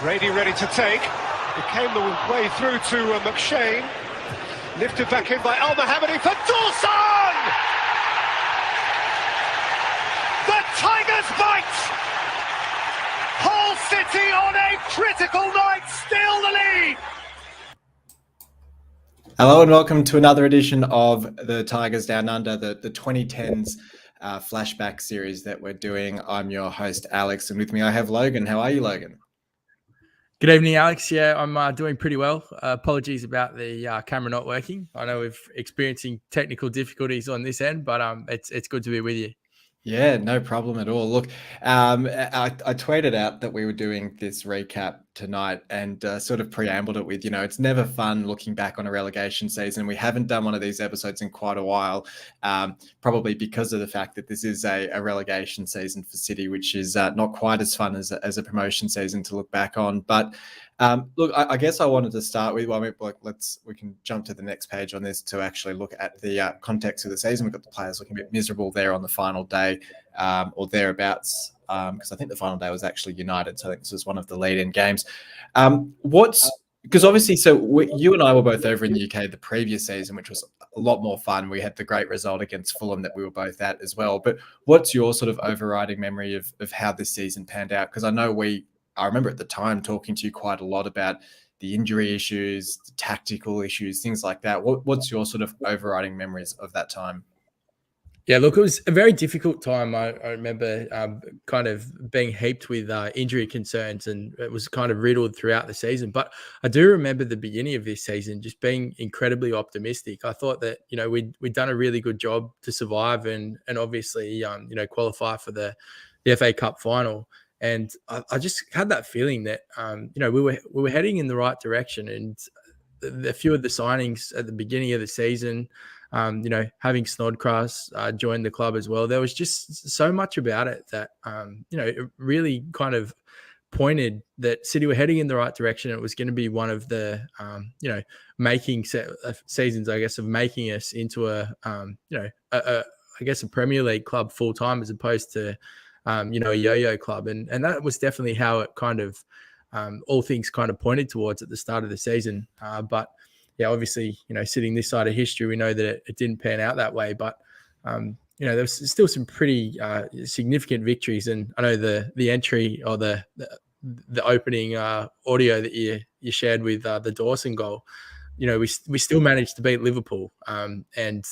Brady ready to take. It came the way through to McShane. Lifted back in by Al Mohammadi for Dawson! The Tigers bite! Hull City on a critical night, still the lead! Hello and welcome to another edition of the Tigers Down Under, the 2010s flashback series that we're doing. I'm your host, Alex, and with me I have Logan. How are you, Logan? Good evening, Alex. Yeah, I'm doing pretty well. Apologies about the camera not working. I know we're experiencing technical difficulties on this end, but it's good to be with you. Yeah, no problem at all. Look, I tweeted out that we were doing this recap tonight and sort of preambled it with, it's never fun looking back on a relegation season. We haven't done one of these episodes in quite a while, probably because of the fact that this is a relegation season for City, which is not quite as fun as a promotion season to look back on. But look, I guess I wanted to start with, we can jump to the next page on this to actually look at the context of the season. We've got the players looking a bit miserable there on the final day or thereabouts, because I think the final day was actually United. So I think this was one of the lead-in games. Because obviously, you and I were both over in the UK the previous season, which was a lot more fun. We had the great result against Fulham that we were both at as well. But what's your sort of overriding memory of how this season panned out? Because I remember at the time talking to you quite a lot about the injury issues, the tactical issues, things like that. What's your sort of overriding memories of that time? Yeah, look, it was a very difficult time. I remember kind of being heaped with injury concerns, and it was kind of riddled throughout the season. But I do remember the beginning of this season just being incredibly optimistic. I thought that, we'd done a really good job to survive and obviously, qualify for the FA Cup final. And I just had that feeling that, we were heading in the right direction. And a few of the signings at the beginning of the season, having Snodgrass join the club as well, there was just so much about it that, it really kind of pointed that City were heading in the right direction. It was going to be one of the, making seasons, I guess, of making us into a Premier League club full time as opposed to, a yo-yo club. And that was definitely how it kind of, all things kind of pointed towards at the start of the season. But yeah, obviously, sitting this side of history, we know that it didn't pan out that way. But, there was still some pretty significant victories. And I know the entry or the opening audio that you shared with the Dawson goal, we still managed to beat Liverpool. And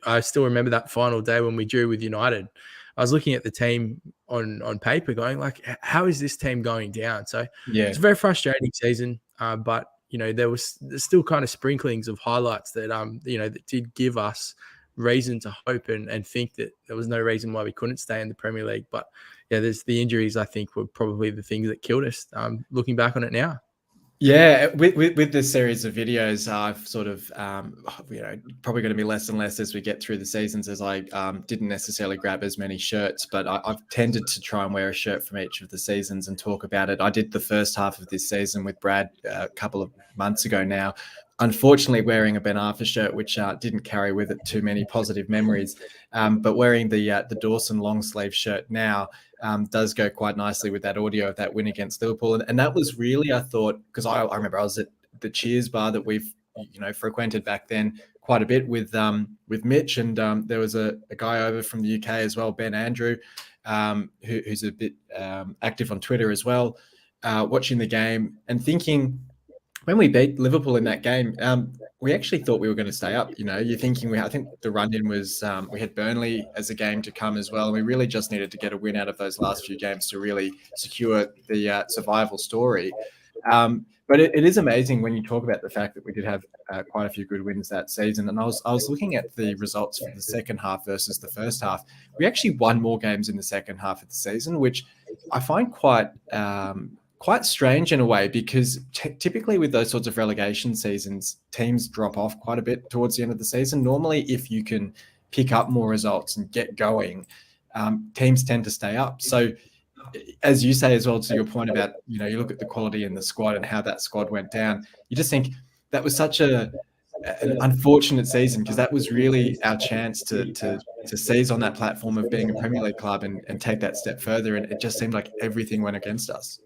I still remember that final day when we drew with United. I was looking at the team on paper going like, how is this team going down? So yeah, it's a very frustrating season, but there's still kind of sprinklings of highlights that, that did give us reason to hope and think that there was no reason why we couldn't stay in the Premier League. But yeah, there's the injuries, I think, were probably the things that killed us, looking back on it now. Yeah, with this series of videos, I've sort of, probably going to be less and less as we get through the seasons, as I didn't necessarily grab as many shirts, but I've tended to try and wear a shirt from each of the seasons and talk about it. I did the first half of this season with Brad a couple of months ago now, unfortunately wearing a Ben Arfa shirt, which didn't carry with it too many positive memories, but wearing the Dawson long sleeve shirt now does go quite nicely with that audio of that win against Liverpool. And that was really, I thought, because I remember I was at the Cheers bar that we've, frequented back then quite a bit with Mitch. And there was a guy over from the UK as well, Ben Andrew, who's a bit active on Twitter as well, watching the game and thinking, when we beat Liverpool in that game, we actually thought we were going to stay up. You're thinking, I think the run-in was, we had Burnley as a game to come as well. And we really just needed to get a win out of those last few games to really secure the survival story. But it is amazing when you talk about the fact that we did have quite a few good wins that season. And I was looking at the results for the second half versus the first half. We actually won more games in the second half of the season, which I find quite strange in a way, because typically with those sorts of relegation seasons, teams drop off quite a bit towards the end of the season. Normally, if you can pick up more results and get going, teams tend to stay up. So as you say as well, to your point about, you look at the quality in the squad and how that squad went down, you just think that was such an unfortunate season, because that was really our chance to seize on that platform of being a Premier League club and take that step further. And it just seemed like everything went against us.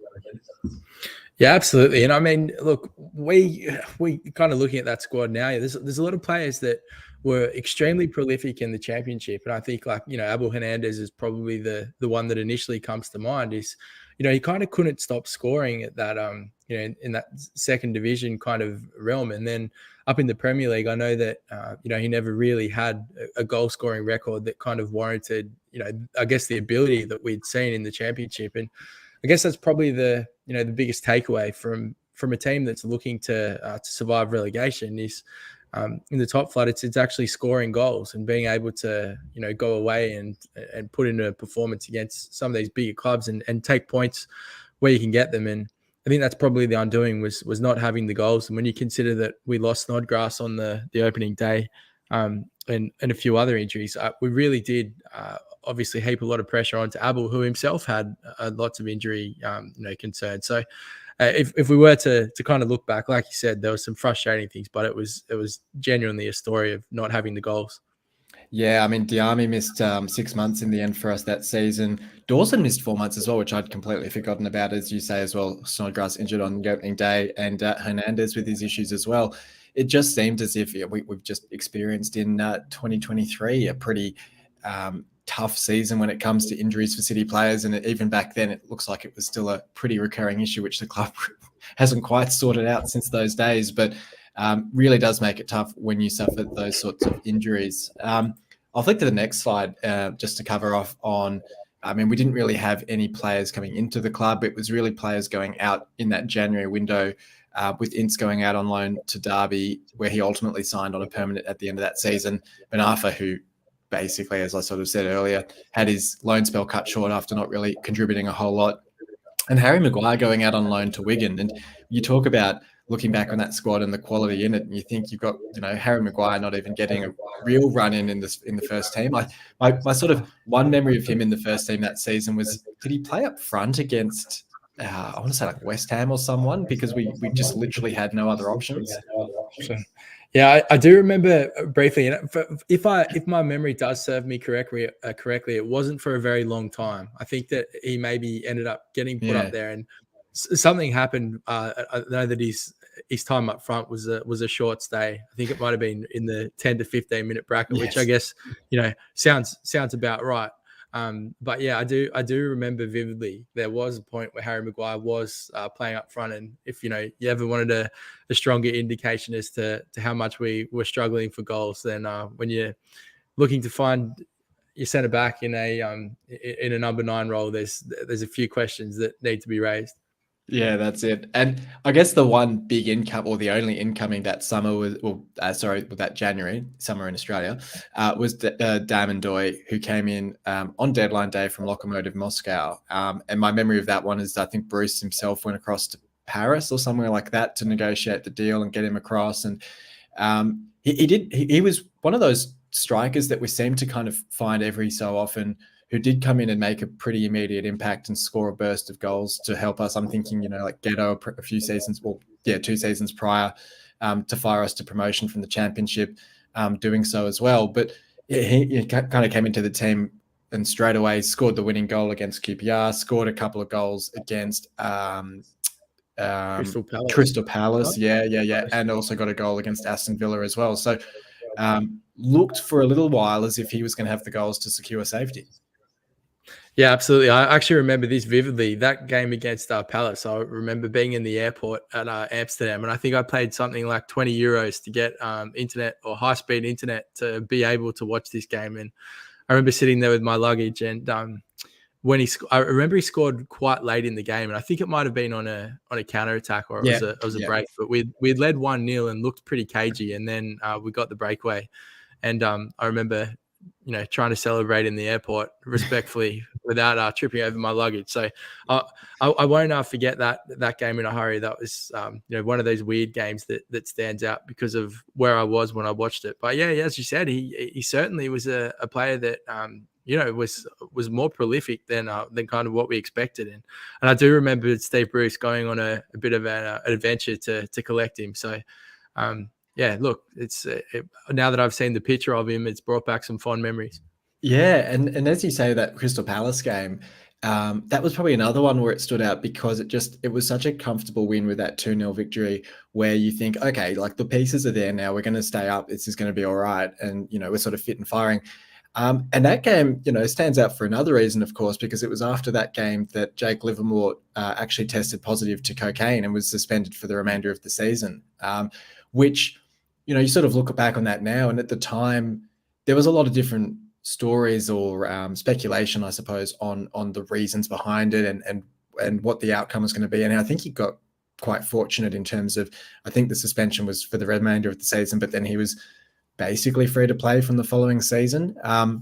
Yeah, absolutely. And I mean, look, we kind of looking at that squad now. There's a lot of players that were extremely prolific in the championship, and I think like Abel Hernandez is probably the one that initially comes to mind. Is he kind of couldn't stop scoring at that in that second division kind of realm, and then up in the Premier League, I know that he never really had a goal scoring record that kind of warranted I guess the ability that we'd seen in the championship. And I guess that's probably the biggest takeaway from a team that's looking to survive relegation is in the top flight. It's actually scoring goals and being able to go away and put in a performance against some of these bigger clubs and take points where you can get them. And I think that's probably the undoing was not having the goals. And when you consider that we lost Snodgrass on the opening day and a few other injuries, we really did obviously heap a lot of pressure onto Abel, who himself had lots of injury concerns. So if we were to kind of look back, like you said, there was some frustrating things, but it was genuinely a story of not having the goals. Yeah, I mean, Diami missed 6 months in the end for us that season. Dawson missed 4 months as well, which I'd completely forgotten about, as you say as well. Snodgrass injured on the opening day, and Hernandez with his issues as well. It just seemed as if we've just experienced in 2023 a pretty tough season when it comes to injuries for City players. And even back then, it looks like it was still a pretty recurring issue, which the club hasn't quite sorted out since those days. But really does make it tough when you suffer those sorts of injuries. I'll flick to the next slide just to cover off on, I mean, we didn't really have any players coming into the club. It was really players going out in that January window, with Ince going out on loan to Derby, where he ultimately signed on a permanent at the end of that season. Benafa, who basically, as I sort of said earlier, had his loan spell cut short after not really contributing a whole lot. And Harry Maguire going out on loan to Wigan. And you talk about looking back on that squad and the quality in it, and you think you've got, Harry Maguire not even getting a real run in the first team. My sort of one memory of him in the first team that season was, did he play up front against, I want to say like West Ham or someone, because we just literally had no other options. Yeah, I do remember briefly. If my memory does serve me correctly, it wasn't for a very long time. I think that he maybe ended up getting put up there, and something happened. I know that his time up front was a short stay. I think it might have been in the 10 to 15 minute bracket, which I guess sounds about right. But yeah, I do remember vividly there was a point where Harry Maguire was playing up front, and if you ever wanted a stronger indication as to how much we were struggling for goals, then when you're looking to find your centre back in a number 9 role, there's a few questions that need to be raised. Yeah, that's it. And I guess the one big income, or the only incoming that summer was, that January, summer in Australia, was Damon Doy, who came in on deadline day from Lokomotiv Moscow. And my memory of that one is, I think Bruce himself went across to Paris or somewhere like that to negotiate the deal and get him across. And he was one of those strikers that we seem to kind of find every so often, who did come in and make a pretty immediate impact and score a burst of goals to help us. I'm thinking, like Ghetto a few seasons, 2 seasons prior, to fire us to promotion from the championship, doing so as well. But he kind of came into the team and straight away scored the winning goal against QPR, scored a couple of goals against Crystal Palace. Yeah. And also got a goal against Aston Villa as well. So looked for a little while as if he was going to have the goals to secure safety. Yeah, absolutely. I actually remember this vividly. That game against Palace, I remember being in the airport at Amsterdam, and I think I paid something like 20 euros to get internet or high-speed internet to be able to watch this game. And I remember sitting there with my luggage, and when I remember he scored quite late in the game, and I think it might have been on a counter attack, or it was a break. But we'd led 1-0 and looked pretty cagey, and then we got the breakaway, and I remember trying to celebrate in the airport respectfully without tripping over my luggage. So I won't forget that game in a hurry. That was one of those weird games that stands out because of where I was when I watched it. But yeah, as you said, he certainly was a player that was more prolific than kind of what we expected. And I do remember Steve Bruce going on a bit of an adventure to collect him. So yeah, look, it's now that I've seen the picture of him, it's brought back some fond memories. Yeah, and as you say, that Crystal Palace game, That was probably another one where it stood out because it was such a comfortable win with that 2-0 victory where you think, okay, like the pieces are there now. We're going to stay up. This is going to be all right. And, we're sort of fit and firing. And that game, stands out for another reason, of course, because it was after that game that Jake Livermore actually tested positive to cocaine and was suspended for the remainder of the season, which, you sort of look back on that now. And at the time, there was a lot of different stories or speculation, I suppose, on the reasons behind it and what the outcome was going to be. And I think he got quite fortunate in terms of, I think the suspension was for the remainder of the season, but then he was basically free to play from the following season. But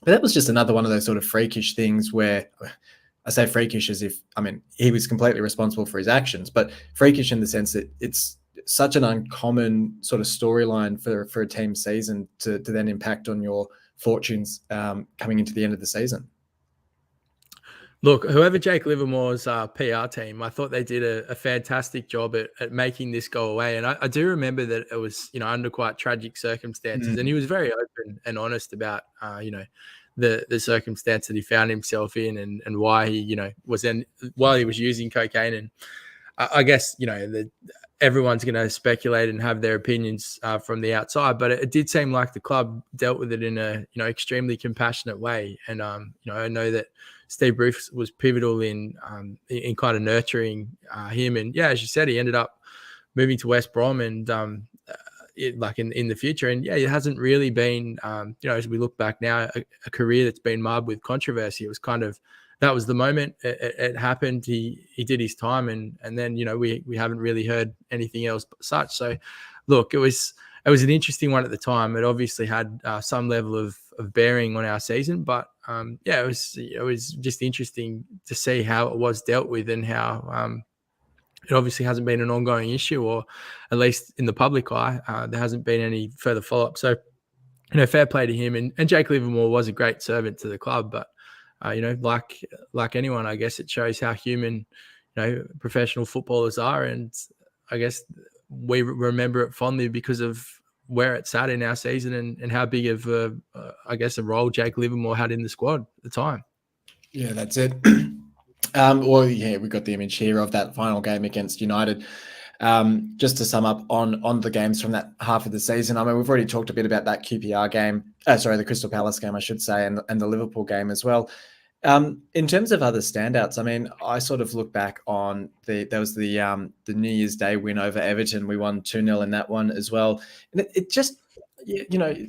that was just another one of those sort of freakish things where I say freakish as if, he was completely responsible for his actions, but freakish in the sense that it's such an uncommon sort of storyline for a team season to then impact on your fortunes coming into the end of the season. Look, whoever Jake Livermore's PR team, I thought they did a fantastic job at making this go away. And I do remember that it was, under quite tragic circumstances. And he was very open and honest about, the circumstance that he found himself in and why he, while he was using cocaine. And I guess, everyone's going to speculate and have their opinions from the outside, but it did seem like the club dealt with it in a, extremely compassionate way. And, I know that Steve Bruce was pivotal in kind of nurturing him. And yeah, as you said, he ended up moving to West Brom and like in the future. And yeah, it hasn't really been, as we look back now, a career that's been marred with controversy. It was kind of, that was the moment it happened. He did his time, and then we haven't really heard anything else but such. So, look, it was an interesting one at the time. It obviously had some level of bearing on our season, but it was just interesting to see how it was dealt with and how it obviously hasn't been an ongoing issue, or at least in the public eye, there hasn't been any further follow up. So, fair play to him, and Jake Livermore was a great servant to the club, but. Like anyone, I guess it shows how human, professional footballers are. And I guess we remember it fondly because of where it sat in our season and how big of a role Jake Livermore had in the squad at the time. Yeah, that's it. We got the image here of that final game against United. Just to sum up on the games from that half of the season, we've already talked a bit about that QPR game, the Crystal Palace game, I should say, and the Liverpool game as well. In terms of other standouts, I sort of look back on there was the New Year's Day win over Everton. We won 2-0 in that one as well. And it just,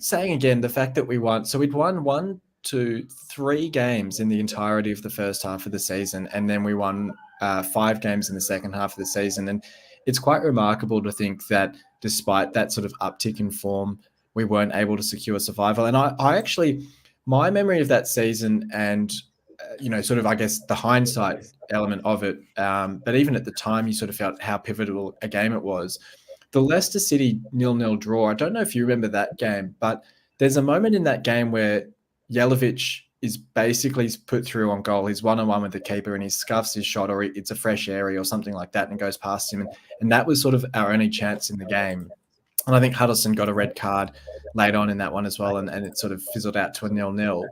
saying again, the fact that we won, so we'd won 1, 2, 3 games in the entirety of the first half of the season. And then we won 5 games in the second half of the season. And it's quite remarkable to think that despite that sort of uptick in form, we weren't able to secure survival. And I actually, my memory of that season and, sort of, I guess, the hindsight element of it, but even at the time, you sort of felt how pivotal a game it was. The Leicester City 0-0 draw, I don't know if you remember that game, but there's a moment in that game where Jelavic is basically put through on goal. He's one-on-one with the keeper and he scuffs his shot, or it's a fresh area or something like that, and goes past him. And that was sort of our only chance in the game. And I think Huddleston got a red card late on in that one as well, and it sort of fizzled out to a 0-0.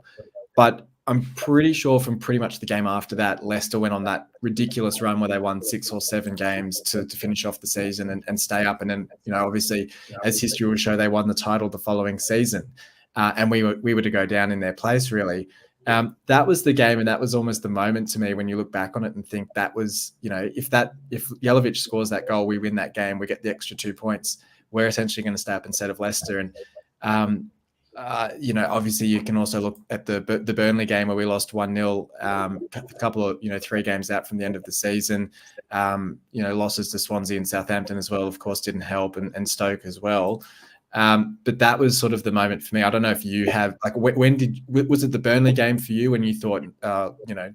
But I'm pretty sure from pretty much the game after that, Leicester went on that ridiculous run where they won 6 or 7 games to finish off the season and stay up. And then, obviously, as history will show, they won the title the following season. And we were to go down in their place, really. That was the game, and that was almost the moment to me when you look back on it and think that was, if Jelavic scores that goal, we win that game, we get the extra 2 points, we're essentially going to stay up instead of Leicester. And obviously you can also look at the Burnley game where we lost 1-0, a couple of, 3 games out from the end of the season. Losses to Swansea and Southampton as well, of course, didn't help, and Stoke as well. But that was sort of the moment for me. I don't know if you have, like, was it the Burnley game for you when you thought,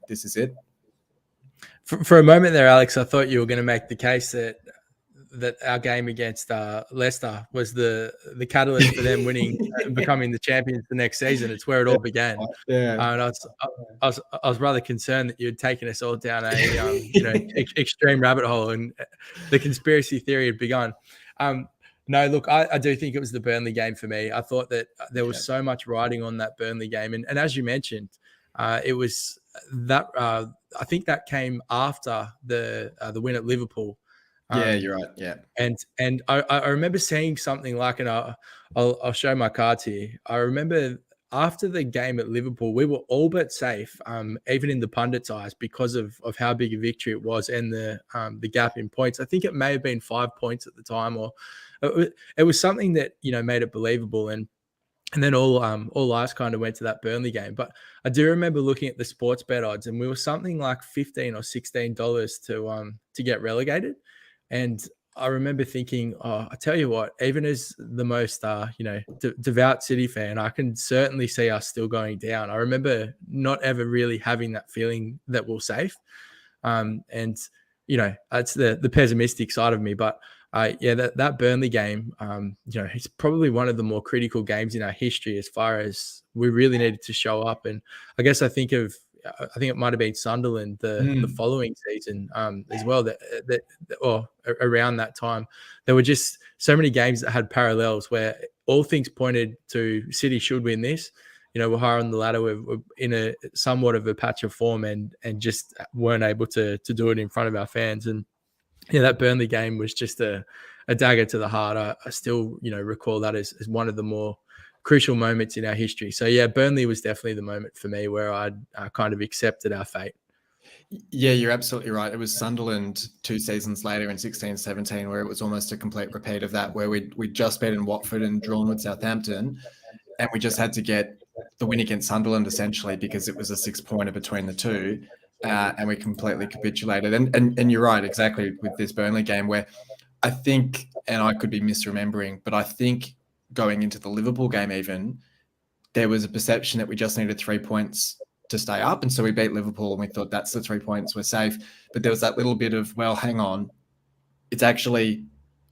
this is it? For a moment there, Alex, I thought you were going to make the case that our game against Leicester was the catalyst for them winning and becoming the champions the next season. It's where it all began. Yeah. And I was rather concerned that you had taken us all down a extreme rabbit hole and the conspiracy theory had begun. No, look, I do think it was the Burnley game for me. I thought that there was so much riding on that Burnley game. And as you mentioned, It was that I think that came after the win at Liverpool. Yeah, you're right. Yeah. And I remember seeing something like, and I'll show my cards here. I remember after the game at Liverpool, we were all but safe, even in the pundits' eyes, because of how big a victory it was and the gap in points. I think it may have been 5 points at the time, or it was something that made it believable. And then all eyes kind of went to that Burnley game. But I do remember looking at the sports bet odds, and we were something like $15 or $16 to get relegated. And I remember thinking, oh, I tell you what, even as the most devout City fan, I can certainly see us still going down. I remember not ever really having that feeling that we're safe. And it's the pessimistic side of me, but that Burnley game, it's probably one of the more critical games in our history as far as we really needed to show up. And I guess I think it might have been Sunderland the following season as well, or around that time. There were just so many games that had parallels where all things pointed to City should win this. We're higher on the ladder. We're in a somewhat of a patch of form and just weren't able to do it in front of our fans. And that Burnley game was just a dagger to the heart. I still, recall that as one of the more crucial moments in our history. So yeah, Burnley was definitely the moment for me where I kind of accepted our fate. Yeah, you're absolutely right. It was Sunderland 2 seasons later in 16-17, where it was almost a complete repeat of that, where we'd just beaten Watford and drawn with Southampton, and we just had to get the win against Sunderland essentially because it was a 6-pointer between the two, and we completely capitulated. And you're right, exactly, with this Burnley game, where I think, and I could be misremembering, but I think going into the Liverpool game even, there was a perception that we just needed 3 points to stay up. And so we beat Liverpool and we thought that's the 3 points, we're safe. But there was that little bit of, well, hang on, it's actually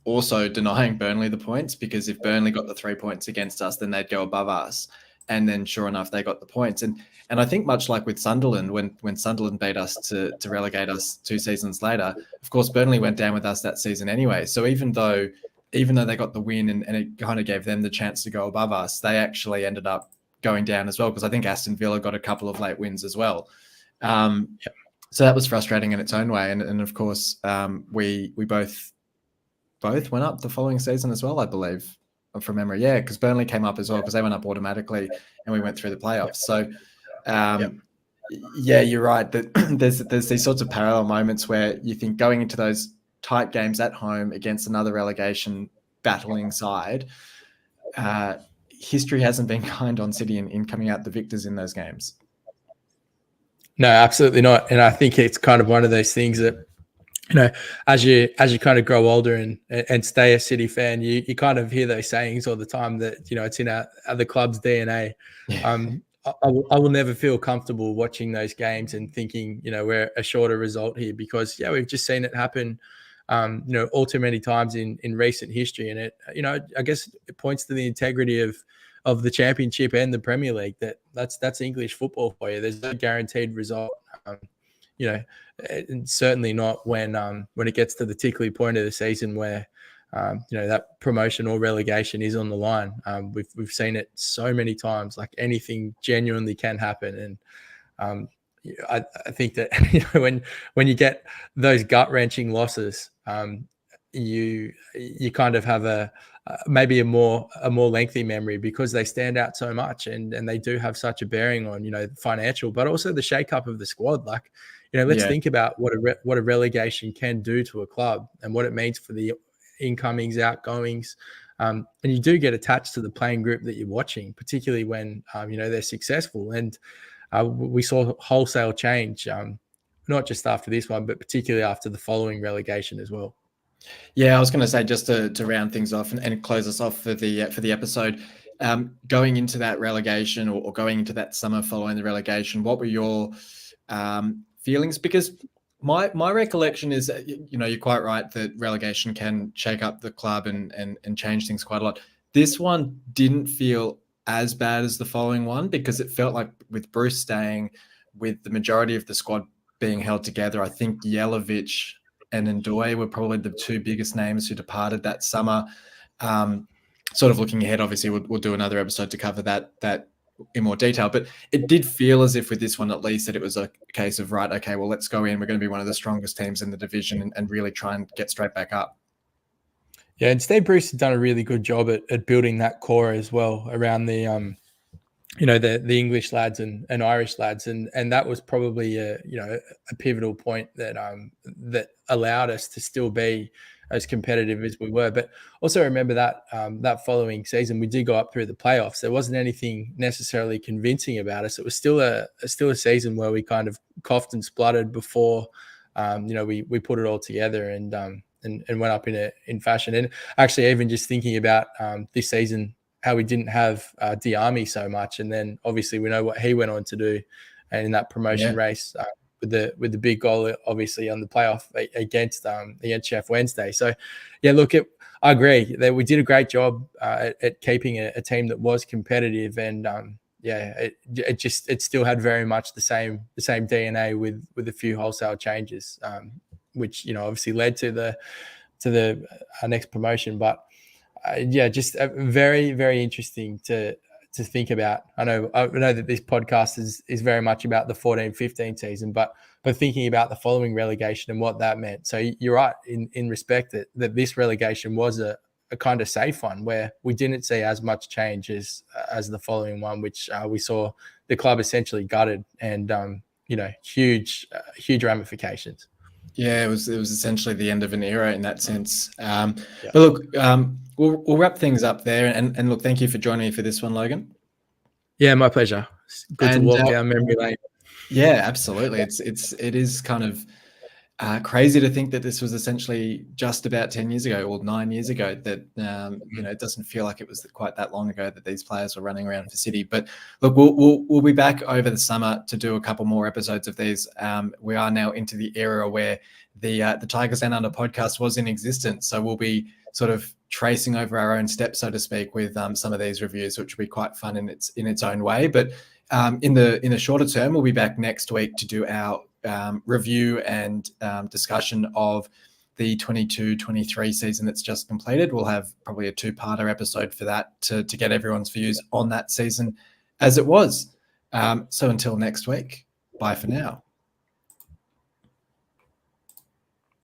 also denying Burnley the points, because if Burnley got the 3 points against us, then they'd go above us. And then sure enough, they got the points. And I think much like with Sunderland, when Sunderland beat us to relegate us 2 seasons later, of course, Burnley went down with us that season anyway. So even though they got the win and it kind of gave them the chance to go above us, they actually ended up going down as well, because I think Aston Villa got a couple of late wins as well. So that was frustrating in its own way. And of course, we both went up the following season as well, I believe, from memory. Yeah, because Burnley came up as well, because they went up automatically and we went through the playoffs. So yeah, you're right that there's these sorts of parallel moments where you think going into those tight games at home against another relegation battling side, history hasn't been kind on City in coming out the victors in those games. No, absolutely not. And I think it's kind of one of those things that, as you kind of grow older and stay a City fan, you kind of hear those sayings all the time that, it's in the club's DNA. I will never feel comfortable watching those games and thinking, we're a shorter result here, because we've just seen it happen, all too many times in recent history. And it, I guess it points to the integrity of the Championship and the Premier League. That's English football for you. There's no guaranteed result, and certainly not when it gets to the tickly point of the season where that promotion or relegation is on the line. We've seen it so many times. Like, anything genuinely can happen, and I think that when you get those gut wrenching losses, you kind of have maybe a more lengthy memory, because they stand out so much and they do have such a bearing on financial, but also the shake-up of the squad. Like, let's think about what a relegation can do to a club and what it means for the incomings, outgoings, and you do get attached to the playing group that you're watching, particularly when they're successful. And we saw wholesale change, not just after this one, but particularly after the following relegation as well. Yeah, I was going to say, just to round things off and close us off for the episode, going into that relegation or going into that summer following the relegation, what were your feelings? Because my recollection is that, you're quite right that relegation can shake up the club and change things quite a lot. This one didn't feel as bad as the following one, because it felt like, with Bruce staying, with the majority of the squad being held together, I think Jelavic and Ndoye were probably the two biggest names who departed that summer. Sort of looking ahead, obviously we'll do another episode to cover that in more detail. But it did feel as if with this one, at least, that it was a case of, right, okay, well, let's go in. We're going to be one of the strongest teams in the division and really try and get straight back up. Yeah, and Steve Bruce has done a really good job at building that core as well around the the English lads and Irish lads, and that was probably a pivotal point that that allowed us to still be as competitive as we were. But also remember that that following season we did go up through the playoffs. There wasn't anything necessarily convincing about us. It was still a season where we kind of coughed and spluttered before we put it all together and went up in fashion. And actually, even just thinking about this season, how we didn't have Diami so much, and then obviously we know what he went on to do, and in that promotion race with the big goal, obviously on the playoff against Sheff Wednesday. So, yeah, look, I agree that we did a great job at keeping a team that was competitive, and it still had very much the same DNA with a few wholesale changes, which obviously led to the next promotion, but. Just very, very interesting to think about. I know that this podcast is very much about the 14-15 season, but thinking about the following relegation and what that meant. So you're right in respect that this relegation was a kind of safe one where we didn't see as much change as the following one, which we saw the club essentially gutted and huge ramifications. Yeah, it was essentially the end of an era in that sense. But look, we'll wrap things up there. And look, thank you for joining me for this one, Logan. Yeah, my pleasure. It's good to walk down memory lane. Yeah, absolutely. It is kind of crazy to think that this was essentially just about 10 years ago or 9 years ago that, it doesn't feel like it was quite that long ago that these players were running around for City. But look, we'll be back over the summer to do a couple more episodes of these. We are now into the era where the Tigers Down Under podcast was in existence. So we'll be sort of tracing over our own steps, so to speak, with some of these reviews, which will be quite fun in its own way. But in the shorter term, we'll be back next week to do our review and discussion of the 22-23 season that's just completed. We'll have probably a 2-parter episode for that to get everyone's views on that season as it was. So until next week, bye for now.